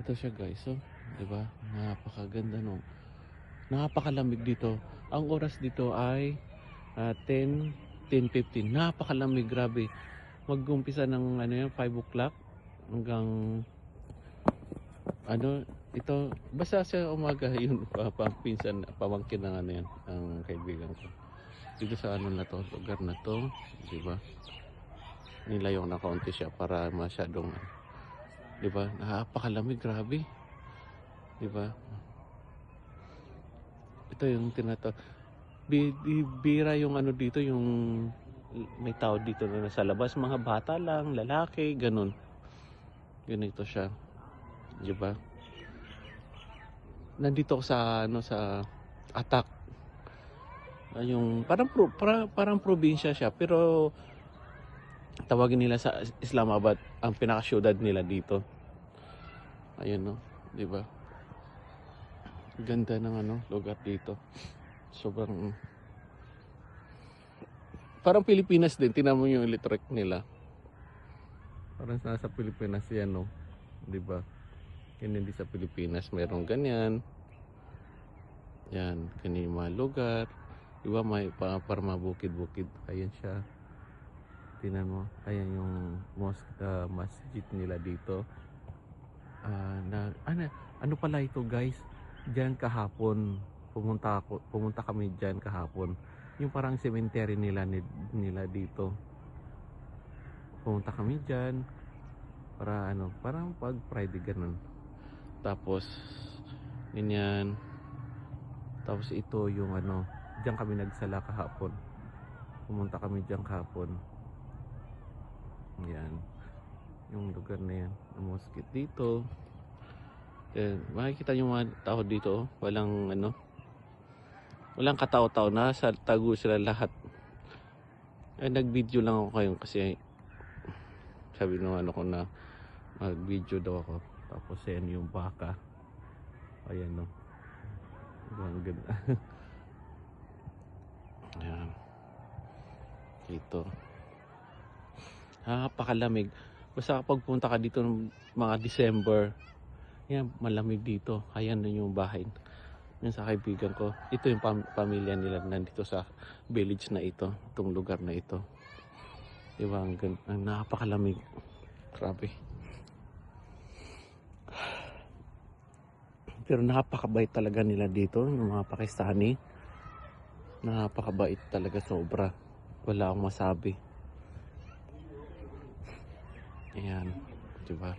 Ito siya guys, so, 'di ba? Napakaganda no. Napakalamig dito. Ang oras dito ay 10:15. Napakalamig, grabe. Mag-umpisa ng ano yan, 5 o'clock hanggang ano, ito basta sa umaga yun pinsan pamangkin ng ano yan, ang kaibigan ko. Dito sa ano na to, lugar na to, 'di ba? Nilayo na kaunti siya para masyadong 'di ba? Napakalamig, grabe. 'Di ba? Ito yung bira yung ano dito, yung may tao dito na nasa labas, mga bata lang, lalaki, ganun. Ganito siya, 'di ba? Nandito ako sa ano, sa Atak. Yung parang probinsya siya, pero tawagin nila sa Islamabad ang pinaka-syudad nila dito. Ayun no, 'di ba? Ganda ng ano, lugar dito. Sobrang parang Pilipinas din. Tingnan mo yung electric nila. Parang nasa Pilipinas yan, no? 'Di ba? Yan hindi sa Pilipinas mayroong ganyan. Yan, ganyan mga lugar. 'Di ba may para mabukid-bukid. Ayan siya. Tingnan mo. Ayan yung masjid nila dito. Ano pala ito, guys? Diyan kahapon pumunta kami diyan kahapon. Yung parang cemetery nila dito. Pumunta kami diyan para ano, parang pag Friday ganun. Tapos ganyan. Tapos ito yung ano, diyan kami nagsala kahapon. Pumunta kami diyan kahapon. Yan. Yung lugar na yan, yung mosque dito. Makikita yung mga tao dito, walang ano, walang katao-tao, na sa tago sila lahat. Nag-video lang ako kayo kasi sabi nung ano ko na mag-video daw ako. Tapos yan yung baka. Ayan no. Ang ganda. Ayan. Ito. Napakalamig. Basta kapag punta ka dito ng mga December, yan, malamig dito. Ayan na yung bahay. Yan sa kaibigan ko. Ito yung pamilya nila nandito sa village na ito. Itong lugar na ito. Diba? Ang napakalamig. Grabe. Pero napakabait talaga nila dito. Yung mga Pakistani. Napakabait talaga, sobra. Wala akong masabi. Ayan. Diba?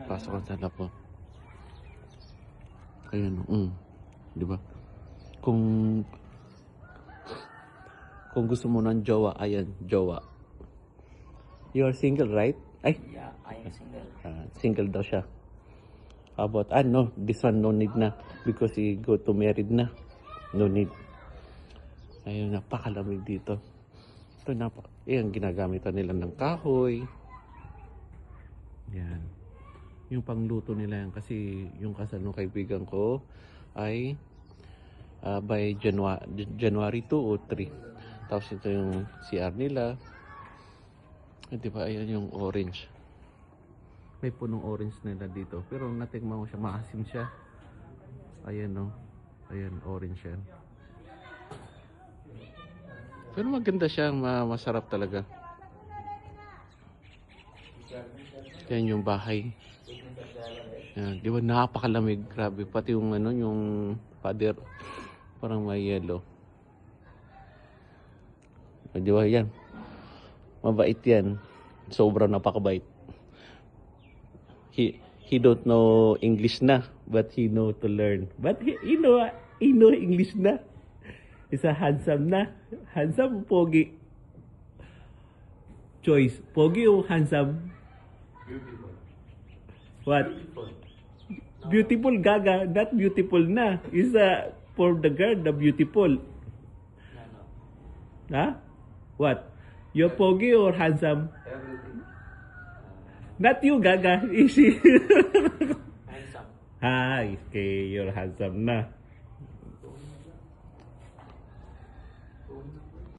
Pasok ang sana po. Ayan, di ba? Kung gusto mo ng jowa, ayan, jowa. You are single, right? Ay? Yeah, I am single. Single daw siya. How about, no, this one no need na because he go to married na. No need. Ayun, napakalamig dito. Ito, ayan, ginagamit nila ng kahoy. Yan. Yung pangluto nila yan kasi yung kasal ng kaibigan ko ay by January 2 o 3. Tapos ito yung CR nila. Diba, ayan yung orange. May punong orange nila dito. Pero natikman ko siya, maasim siya. Ayan no. Ayan, orange yan. Pero maganda siya, masarap talaga. Yan yung bahay. Yan, di ba napakalamig, grabe. Pati yung ano, yung pader parang may yellow. Di ba yan? Mabait yan. Sobrang napakabait. He don't know English na, but he know to learn. But he know English na. Isa handsome na. Handsome o pogi? Choice. Pogi o handsome? Beautiful. What? Beautiful, gaga. Not beautiful na. Is for the girl, the beautiful. No. Ha? What? You're pogi or handsome? Everything. Not you, gaga. Is she? Handsome. Okay, you're handsome na.